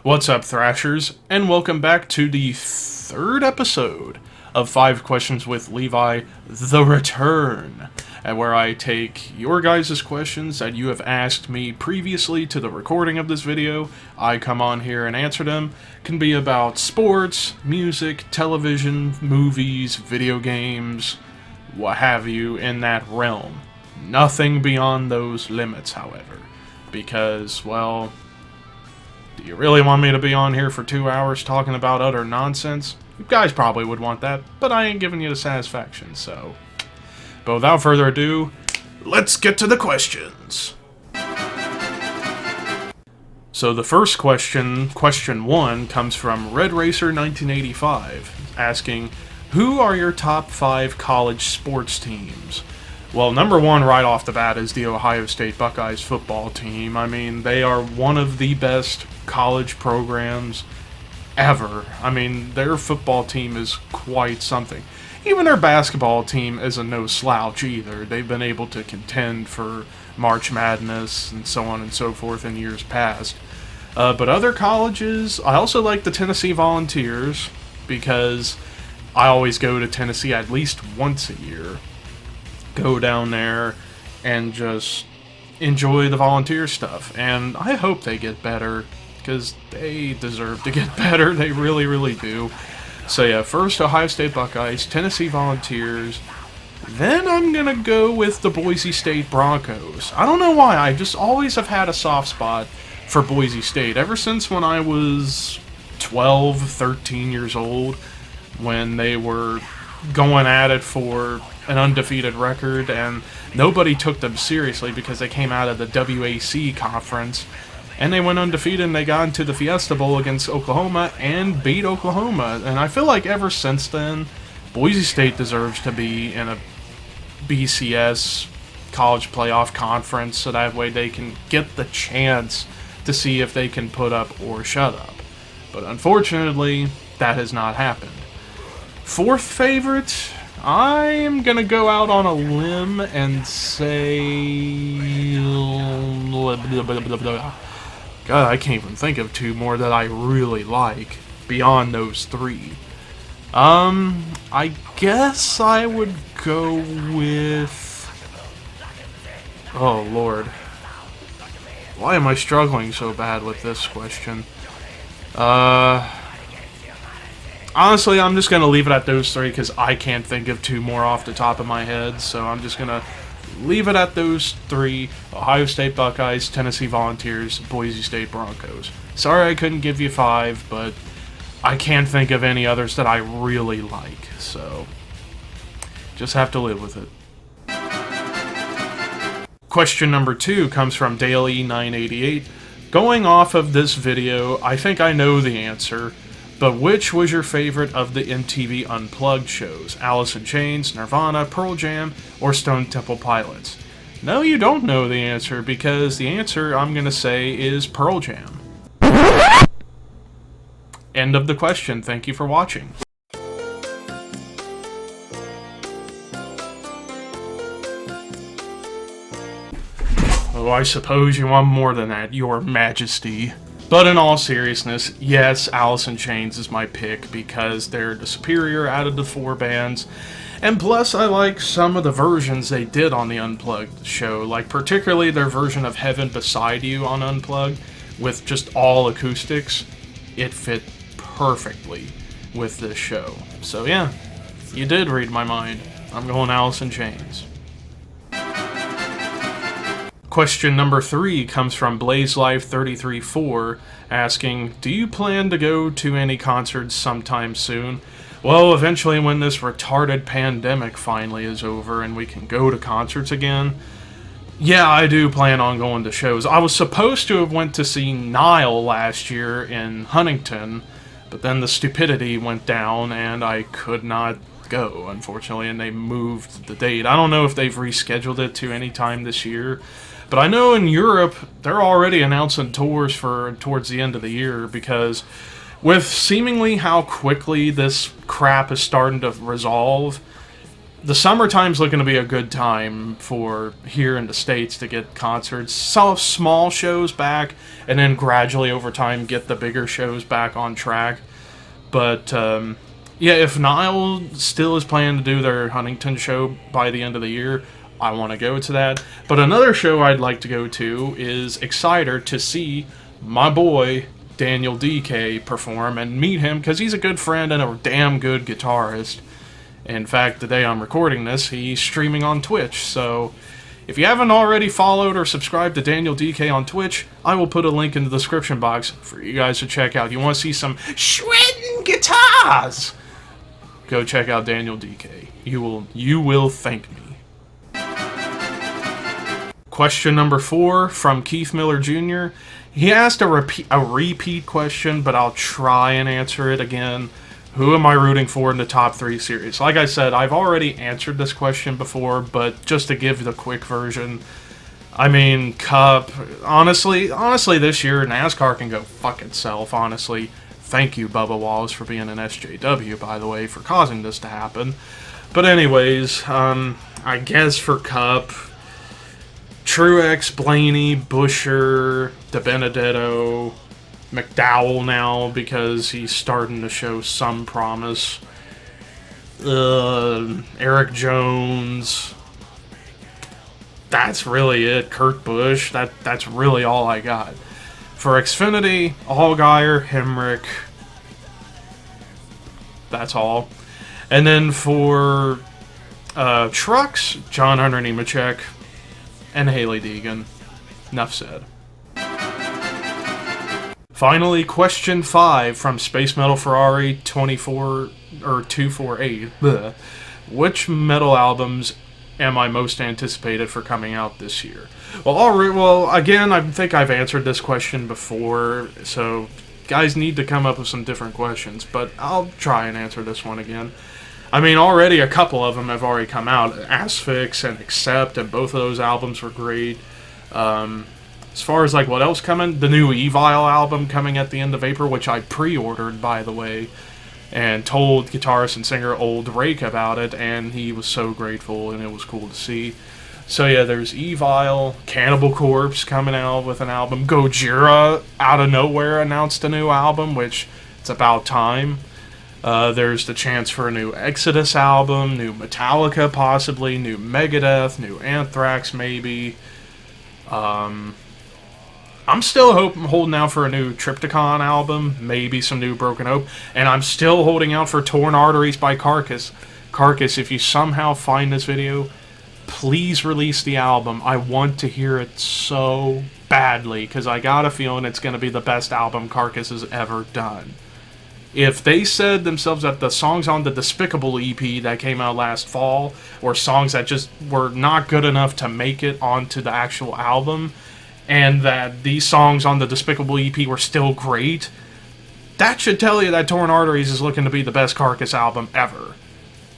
What's up, Thrashers, and welcome back to the third episode of 5 Questions with Levi, The Return, and where I take your guys' questions that you have asked me previously to the recording of this video. I come on here and answer them. Can be about sports, music, television, movies, video games, what have you, in that realm. Nothing beyond those limits, however, because, well, do you really want me to be on here for 2 hours talking about utter nonsense? You guys probably would want that, but I ain't giving you the satisfaction, so. But without further ado, let's get to the questions. So the first question, question 1, comes from Red Racer 1985, asking, who are your top 5 college sports teams? Well, number 1 right off the bat is the Ohio State Buckeyes football team. I mean, they are one of the best college programs ever. I mean, their football team is quite something. Even their basketball team isn't no slouch either. They've been able to contend for March Madness and so on and so forth in years past. But other colleges, I also like the Tennessee Volunteers because I always go to Tennessee at least once a year. Go down there and just enjoy the volunteer stuff. And I hope they get better, because they deserve to get better. They really, really do. So yeah, first Ohio State Buckeyes, Tennessee Volunteers. Then I'm going to go with the Boise State Broncos. I don't know why, I just always have had a soft spot for Boise State. Ever since when I was 12, 13 years old, when they were going at it for an undefeated record, and nobody took them seriously because they came out of the WAC conference, and they went undefeated, and they got into the Fiesta Bowl against Oklahoma and beat Oklahoma. And I feel like ever since then, Boise State deserves to be in a BCS college playoff conference, so that way they can get the chance to see if they can put up or shut up. But unfortunately, that has not happened. Fourth favorite, I am going to go out on a limb and say... God, I can't even think of 2 more that I really like beyond those 3. I guess I would go with... Oh, Lord. Why am I struggling so bad with this question? Honestly, I'm just going to leave it at those 3 because I can't think of 2 more off the top of my head, so I'm just going to leave it at those 3: Ohio State Buckeyes, Tennessee Volunteers, Boise State Broncos. Sorry I couldn't give you 5, but I can't think of any others that I really like, so just have to live with it. Question number 2 comes from Daily988. Going off of this video, I think I know the answer, but which was your favorite of the MTV Unplugged shows? Alice in Chains, Nirvana, Pearl Jam, or Stone Temple Pilots? No, you don't know the answer, because the answer, I'm going to say, is Pearl Jam. End of the question. Thank you for watching. Oh, I suppose you want more than that, Your Majesty. But in all seriousness, yes, Alice in Chains is my pick because they're the superior out of the 4 bands. And plus, I like some of the versions they did on the Unplugged show, like particularly their version of Heaven Beside You on Unplugged with just all acoustics. It fit perfectly with this show. So yeah, you did read my mind. I'm going Alice in Chains. Question number 3 comes from BlazeLife334, asking, do you plan to go to any concerts sometime soon? Well, eventually when this retarded pandemic finally is over and we can go to concerts again, yeah, I do plan on going to shows. I was supposed to have went to see Nile last year in Huntington, but then the stupidity went down and I could not go, unfortunately, and they moved the date. I don't know if they've rescheduled it to any time this year. But I know in Europe, they're already announcing tours for towards the end of the year, because with seemingly how quickly this crap is starting to resolve, the summertime's looking to be a good time for here in the States to get concerts. Some small shows back, and then gradually over time get the bigger shows back on track. But yeah, if Nile still is planning to do their Huntington show by the end of the year, I want to go to that. But another show I'd like to go to is Exciter to see my boy Daniel DK perform and meet him, because he's a good friend and a damn good guitarist. In fact, the day I'm recording this, he's streaming on Twitch, so if you haven't already followed or subscribed to Daniel DK on Twitch, I will put a link in the description box for you guys to check out. You want to see some shredding guitars? Go check out Daniel DK. You will thank me. Question number 4 from Keith Miller Jr. He asked a repeat question, but I'll try and answer it again. Who am I rooting for in the top 3 series? Like I said, I've already answered this question before, but just to give the quick version, I mean, Cup, honestly, this year, NASCAR can go fuck itself, honestly. Thank you, Bubba Wallace, for being an SJW, by the way, for causing this to happen. But anyways, I guess for Cup, Truex, Blaney, Buescher, DiBenedetto, McDowell now, because he's starting to show some promise. Eric Jones. That's really it. Kurt Busch. That's really all I got. For Xfinity, Allgaier, Hemrick. That's all. And then for trucks, John Hunter Nemechek and Haley Deegan. Enough said. Finally, question 5 from Space Metal Ferrari 248. Bleh. Which metal albums am I most anticipated for coming out this year? Well, again, I think I've answered this question before, so guys need to come up with some different questions, but I'll try and answer this one again. I mean, already a couple of them have already come out. Asphyx and Accept, and both of those albums were great. As far as like what else coming, the new Evil album coming at the end of April, which I pre-ordered, by the way, and told guitarist and singer Old Rake about it, and he was so grateful, and it was cool to see. So yeah, there's Evil, Cannibal Corpse coming out with an album, Gojira out of nowhere announced a new album, which it's about time. There's the chance for a new Exodus album, new Metallica possibly, new Megadeth, new Anthrax maybe. I'm still holding out for a new Triptykon album, maybe some new Broken Hope, and I'm still holding out for Torn Arteries by Carcass. Carcass, if you somehow find this video, please release the album. I want to hear it so badly, because I got a feeling it's going to be the best album Carcass has ever done. If they said themselves that the songs on the Despicable EP that came out last fall were songs that just were not good enough to make it onto the actual album, and that these songs on the Despicable EP were still great, that should tell you that Torn Arteries is looking to be the best Carcass album ever.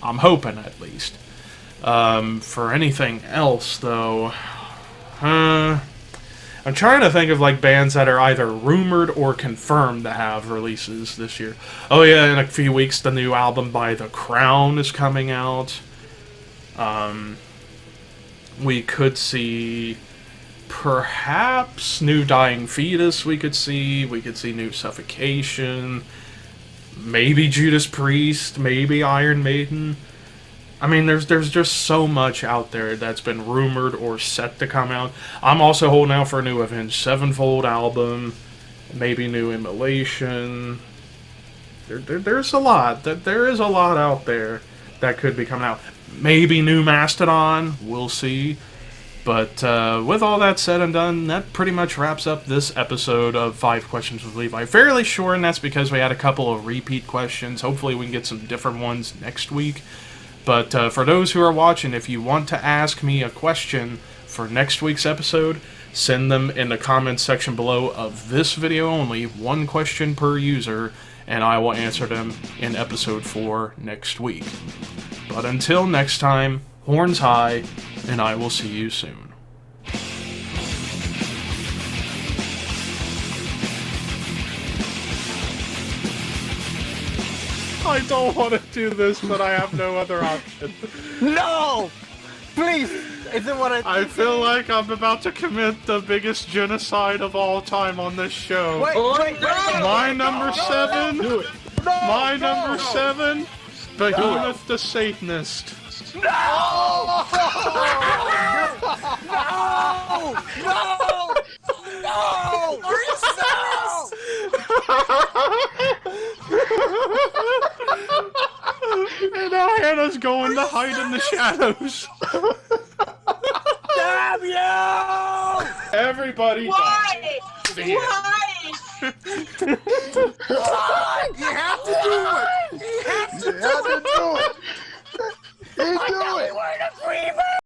I'm hoping, at least. For anything else, though, I'm trying to think of like bands that are either rumored or confirmed to have releases this year. Oh yeah, in a few weeks, the new album by The Crown is coming out. We could see perhaps new Dying Fetus. We could see new Suffocation. Maybe Judas Priest. Maybe Iron Maiden. I mean, there's just so much out there that's been rumored or set to come out. I'm also holding out for a new Avenged Sevenfold album, maybe new Immolation. There's a lot. There is a lot out there that could be coming out. Maybe new Mastodon. We'll see. But with all that said and done, that pretty much wraps up this episode of 5 Questions with Levi. Fairly short, and that's because we had a couple of repeat questions. Hopefully we can get some different ones next week. But for those who are watching, if you want to ask me a question for next week's episode, send them in the comments section below of this video only, 1 question per user, and I will answer them in episode 4 next week. But until next time, horns high, and I will see you soon. I don't want to do this, but I have no other option. No! Please! Isn't what I feel like I'm about to commit the biggest genocide of all time on this show. Wait, My number 7. Do it. My number 7. Behemoth the Satanist. No! No! No! Are you serious? And now Hannah's going to hide in the shadows. Damn you! Everybody Why? die. Why? You have to do it! You have to do it!